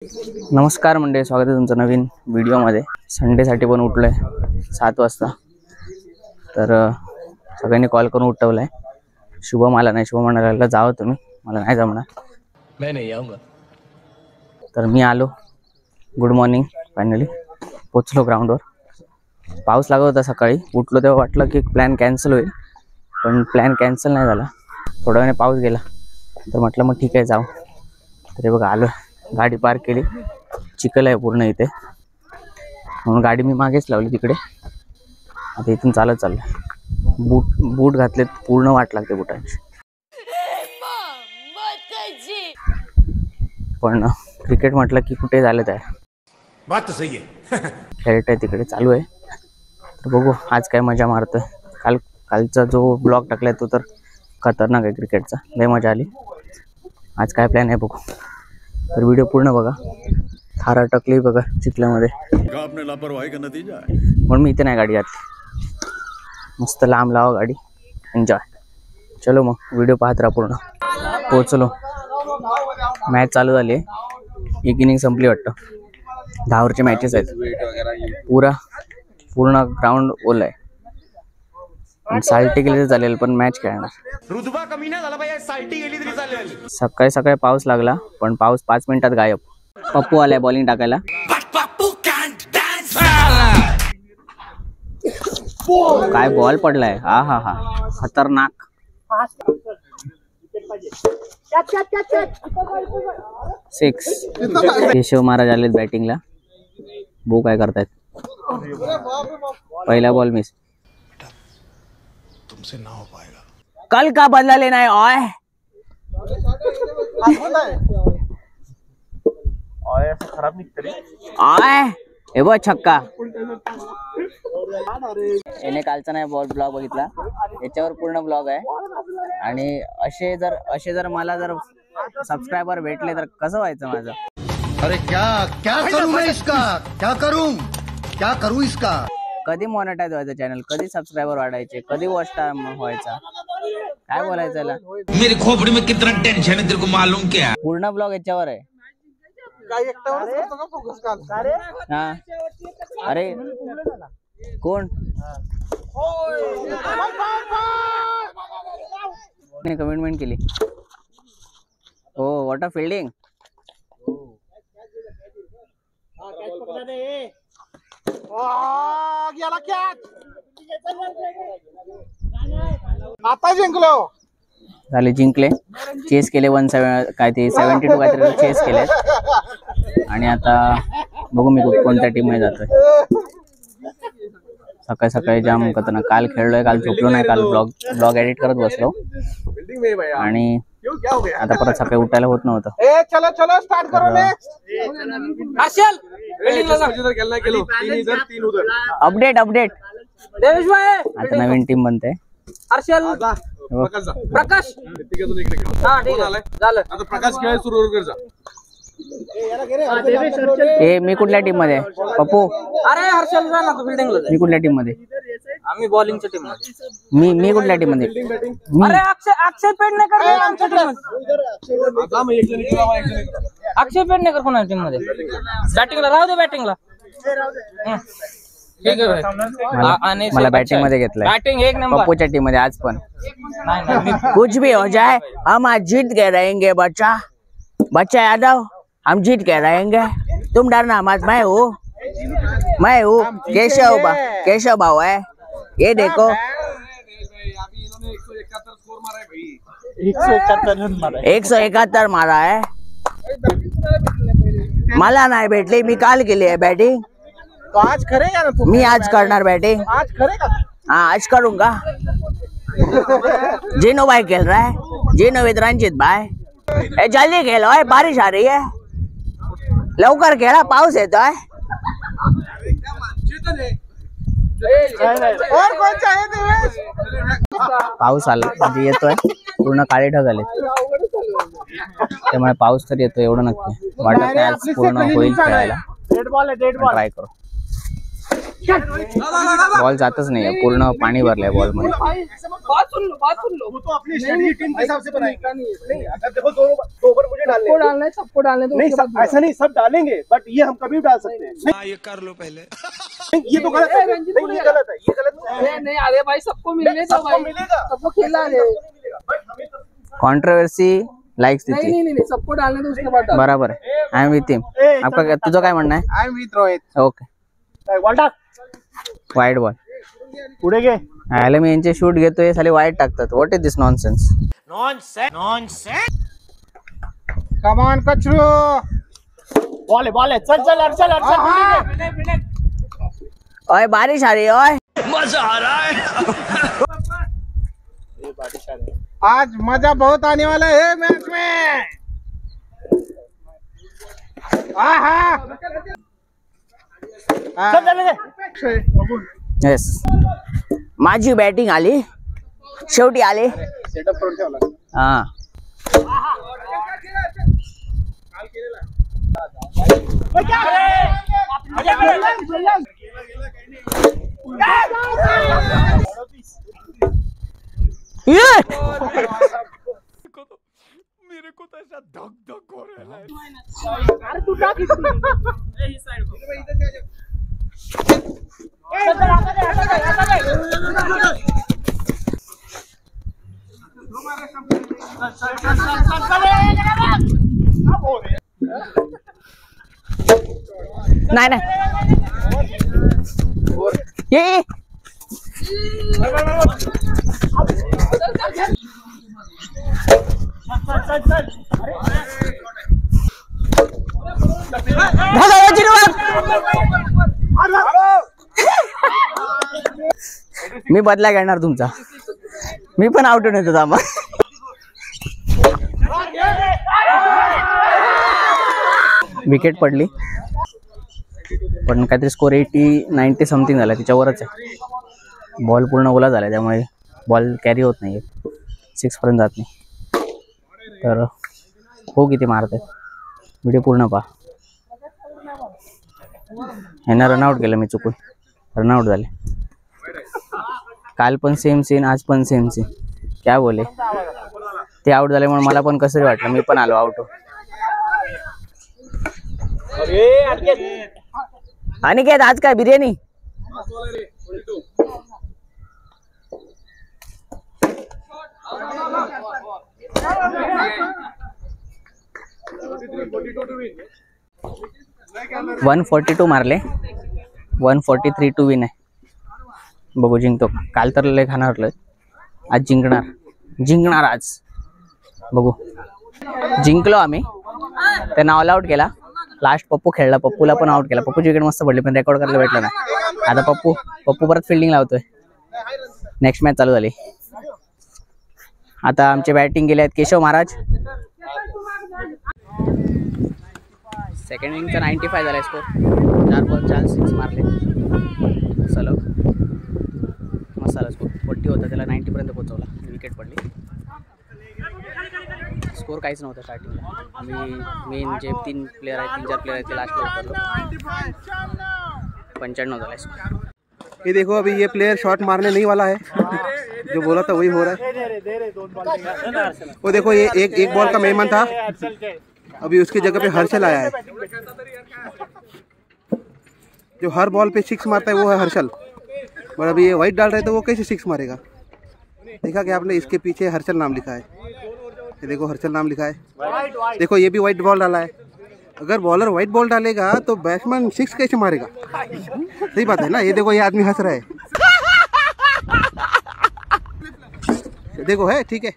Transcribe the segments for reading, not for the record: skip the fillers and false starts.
नमस्कार मंडळी, स्वागत आहे तुमचं नवीन व्हिडिओमध्ये। संडेसाठी पण उठलोय 7 वाजता। तर सगळ्यांनी कॉल करून उठवलाय। शुभम आला नाही, शुभम म्हणाला जाओ तुम्ही, मला नाही जमणार, मैं नहीं आऊंगा। तर मी आलो। Good morning. फायनली पोचलो ग्राउंडवर। पाऊस लागत होता सकाळी, उठलो तेव्हा वाटलं की प्लॅन कॅन्सल होईल, पण प्लॅन कॅन्सल नाही झाला। थोड्या वेळाने पाऊस गेला, तर म्हटलं मग ठीक आहे जाऊ। तरी बघा आलो, गाडी पार्क केली, चिखल आहे पूर्ण इथे, म्हणून गाडी मी मागेच लावली तिकडे। आता इथून चालत चाललं। बूट घातलेत, पूर्ण वाट लागते बुटांची। पण क्रिकेट म्हटलं की कुठे झालं त्या बात तो सही है। खेळत आहे तिकडे चालू आहे। तर बघू आज काय मजा मारतोय। कालचा जो ब्लॉग टाकलाय तो तर खतरनाक आहे क्रिकेटचा, लय मजा आली। आज काय प्लॅन आहे बघू, तर व्हिडिओ पूर्ण बघा। थार अटकली बघा चिखल्यामध्ये, आपने लापरवाही का नतीजा है। म्हणून मी इथे नाही गाडी घातली। मस्त लांब लावा गाडी, एन्जॉय। चलो मग व्हिडिओ पाहत राहा पूर्ण। पोचलो, मॅच चालू झाली आहे, एक इनिंग संपली वाटतं। 10 ओव्हरचे मॅचेस आहेत। पूर्ण ग्राउंड ओला आहे। साल्टी गेली तर चालेल, पण मॅच खेळणार। रुतबा कमी ना झाला पाहिजे, साल्टी गेली तरी चालेल। सकाळी सकाळी पाऊस लागला, पण पाऊस 5 मिनिटात गायब। पप्पू आलाय बॉलिंग टाकायला। काय बॉल पडलाय, हा हा हा, खतरनाक। सिक्स। केशव महाराज आलेत बॅटिंगला। बो काय करतायत, पहिला बॉल मिस। तुमसे ना हो पाएगा। कल का बदला लेना है ओए? खराब निघते ओए हे बघ छक्का। याने कालचा नाही ब्लॉग बघितला, याच्यावर पूर्ण ब्लॉग आहे। आणि असे जर मला जर सबस्क्रायबर भेटले तर कसं व्हायचं माझं। अरे क्या क्या करूं मैं इसका, क्या करूं इसका। कधी मॉनिटाइज व्हायचं चॅनल, कधी सबस्क्रायबर वाढायचे, कधी वॉच टाइम व्हायचा, काय बोलायचं याला। मेरी खोपड़ी में कितना टेंशन है तेरे को मालूम क्या। पूर्ण ब्लॉग याच्यावर आहे। हाँ अरे कोण कमिटमेंट केली। हो व्हॉट अ फिल्डिंग। आता जिंकलो झाले, जिंकले। चेस केले 170 काय ते 72 काहीतरी चेस केले। आणि आता बघू मी कोणत्या टीम मध्ये जातोय। सकाळी सकाळी जाम खतरनाक। काल खेळलोय, काल झोपलो नाही, काल ब्लॉग एडिट करत बसलो। आणि आता परत सकाळी उठायला होत नव्हतं। चलो चलो स्टार्ट करो नेक्स्ट। अपडेट आता नवीन टीम बनते। हर्षल प्रकाश, हा ठीक आहे झालं। आता प्रकाश खेळ सुरू कर जा। ए मी कुठल्या टीम मध्ये आहे पप्पू? अरे हर्षल जा ना, तू बिल्डिंगला जा। मी कुठल्या टीम मध्ये? आम्ही बॉलिंगच्या टीम मध्ये। मी कुठल्या टीम मध्ये? अरे अक्षय पेडणेकर आमच्या टीम मध्ये। अक्षय पेडणेकर कोणा टीम मध्ये? बॅटिंगला राहू दे, बॅटिंगला ठीक आहे। मला बॅटिंग मध्ये घेतलंय, बॅटिंग एक नंबर पप्पूच्या टीम मध्ये आज पण। नाही कुछ भी हो जाए हम आज जीत के रहेंगे बच्चा यादव, हम जीत के रहेंगे। तुम डरना मत, मैं हूँ केशव भाव है। ये देखो 171 मारा है। मला नाही भेटली, मी काल केली आहे बॅटिंग। तो आज करेगा ना तू? मी आज करणार बॅटिंग। आज करेगा? हाँ आज करूंगा। जिनो भाई खेल रहा है, जिनो विद रंजित भाई। जल्दी खेलो, बारिश आ रही है, लवकर खेळा, पाऊस येतोय। और कोण चाहे दिवेश? पाऊस आला म्हणजे येतोय, पूर्ण काळे ढग आले, त्यामुळे पाऊस तर येतो एवढं नक्की। वाटत नाही आज पूर्ण होईल खेळायला। डेड बॉल ट्राय करू। बॉल जातच नाही पूर्ण पाणी भरलंय बॉल मध्ये. बात सुन लो वो तो अपनी स्ट्रेटजी टीम के हिसाब से बनाएंगे. नहीं अगर देखो दो ओवर मुझे डालने हैं. डालना है, सबको डालने दो. नहीं ऐसा नहीं, सब डालेंगे बट ये हम कभी भी डाल सकते हैं. हाँ ये कर लो पहले. नहीं ये तो गलत है. नहीं ये गलत है, ये गलत है. नहीं अरे भाई सबको मिलने दो भाई, सबको खेला है. कॉन्ट्रोवर्सी लाइक्स देती. नहीं सबको डालने दो, उसके बाद डालो. बराबर है. I am with him. आपका तुझं काय म्हणणं आहे? I am with Rohit. Okay. Wide ball पुढे घे. आयला मी यांचे शूट घेतोय साले वाईड टाकतात. What is this nonsense. Come on Kachru. Ball है. चल अर्चल. ओए बारिश आ रही है. ओए मजा आ रहा है. आज मजा बहुत आने वाला है मैच में. येस माझी बॅटिंग आली शेवटी आले. सेटअप करून ठेवला. हा मेरे को तो ऐसा धक हो रहा है. अरे तू टाक नाही ये मी बदला घेणार तुमचा. मी पण आउट होऊन येतो थांबा. विकेट पडली पण काहीतरी स्कोर 80-90 समथिंग झाला. तिच्यावरच आहे. बॉल पूर्ण ओला झाला त्यामुळे बॉल कॅरी होत नाही. 6 पर्यंत जात नाही. तर हो किती मारत आहेत व्हिडिओ पूर्ण पहा. ह्यांना रनआउट केलं मी चुकून. रनआउट झाले. काल पण सेम सीन, आज पण सेम सीन. क्या बोले. ते आउट झाले म्हणून मला पण कसं वाटलं. मी पण आलो आउट. अनिकेत आज काय बिर्याणी. - 142 मारले. 143 टू विन आहे. बघू जिंकतो. काल तर लय खाणार. आज जिंकणार आज. बघू. जिंकलो आम्ही. त्यांना ऑल आउट केला. लास्ट पप्पू खेळला. पप्पूला पण आउट केला. पप्पूची विकेट मस्त पडली पण रेकॉर्ड करायला भेटलं नाही. आता पप्पू परत फिल्डिंग लावतोय. नेक्स्ट मॅच चालू झाली. आता आमचे बॅटिंग गेले आहेत केशव महाराज. सेकंड इनिंगचा 95 झाला स्कोर. 4 बॉल 4 6 मारले सलग. मसाला स्कोर 40 होता त्याला 90 पर्यंत पोहोचवला. विकेट पडली. स्कोर काहीच नव्हता स्टार्टिंगला. आम्ही मेन जे 3 प्लेयर आहेत 3-4 प्लेयर आहेत ते लास्टला उतरलो. 95 झाला स्कोर. ये देखो अभी ये प्लेयर शॉट मारने नहीं वाला है. जो बोला था वही हो रहा है. वो देखो ये एक बॉल का मेहमान था. अभी उसकी जगह पे हर्षल आया है. जो हर बॉल पे 6 मारता है वो है हर्षल. और अभी ये वाइट डाल रहे तो वो कैसे 6 मारेगा. देखा क्या आपने. इसके पीछे हर्षल नाम लिखा है. ये देखो हर्षल नाम लिखा है. देखो ये भी वाइट बॉल डाला है. अगर बॉलर वाइट बॉल डालेगा तो बैट्समैन 6 कैसे मारेगा. सही बात है ना. ये देखो ये आदमी हंस रहा है. देखो है ठीक है.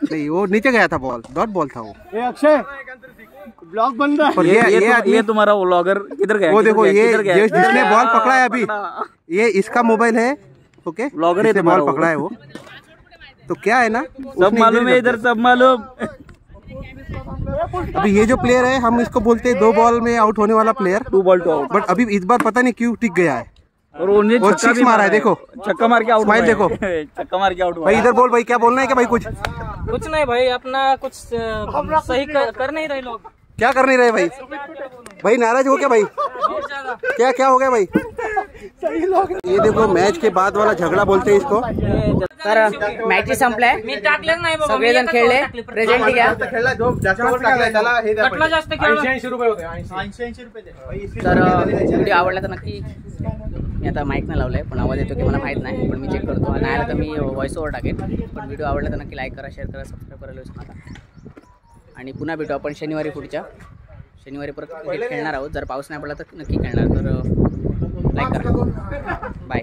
नहीं वो नीचे गया था. बॉल डॉट बॉल था वो. अक्षय ब्लॉग बंद है. और ये आदमी तुम्हारा व्लॉगर किधर गया. वो देखो ये जिसने बॉल पकड़ा है अभी ये इसका मोबाइल है. ओके व्लॉगर जिसने बॉल पकड़ा है वो. तो क्या है ना सब मालूम है इधर. सब मालूम. अभी ये जो प्लेयर है हम इसको बोलते हैं 2 बॉल में आउट होने वाला player. 2 ball to out. But अभी इस बार पता नहीं क्यों टिक गया है. और उन्हें वो 6 मारा है. देखो छक्का मार के आउट. स्माइल देखो. छक्का मार के आउट. भाई इधर बोल भाई. क्या बोलना है क्या भाई. कुछ नहीं भाई. अपना कुछ सही कर नहीं रहे लोग. क्या कर नहीं रहे भाई. भाई नाराज हो क्या भाई. क्या हो गया भाई. ये देखो मैच के बाद वाला झगड़ा बोलते हैं इसको. तर मॅच संपलाय. मी टाकलेच नाही बाबा. सगळेजण खेळले. प्रेझेंट घ्या. खेळला जो जास्त वर टाकलाय त्याला हे द्या. कटला जास्त खेळला. 80 रुपये होते. 80 रुपये दे. तर व्हिडिओ आवडला तर नक्की. मी आता माईक नाही लावलाय पण आवाज येतो की मला माहित नाही पण मी चेक करतो. नाही आला तर मी व्हॉइस ओव्हर टाकेन. पण व्हिडिओ आवडला तर नक्की लाईक करा, शेअर करा, सबस्क्राईब करायला विसरू नका. आणि पुन्हा भेटू आपण शनिवारी. पुढच्या शनिवारी परत क्रिकेट खेळणार आहोत. जर पाऊस नाही पडला तर नक्की खेळणार. तर लाईक करा. बाय.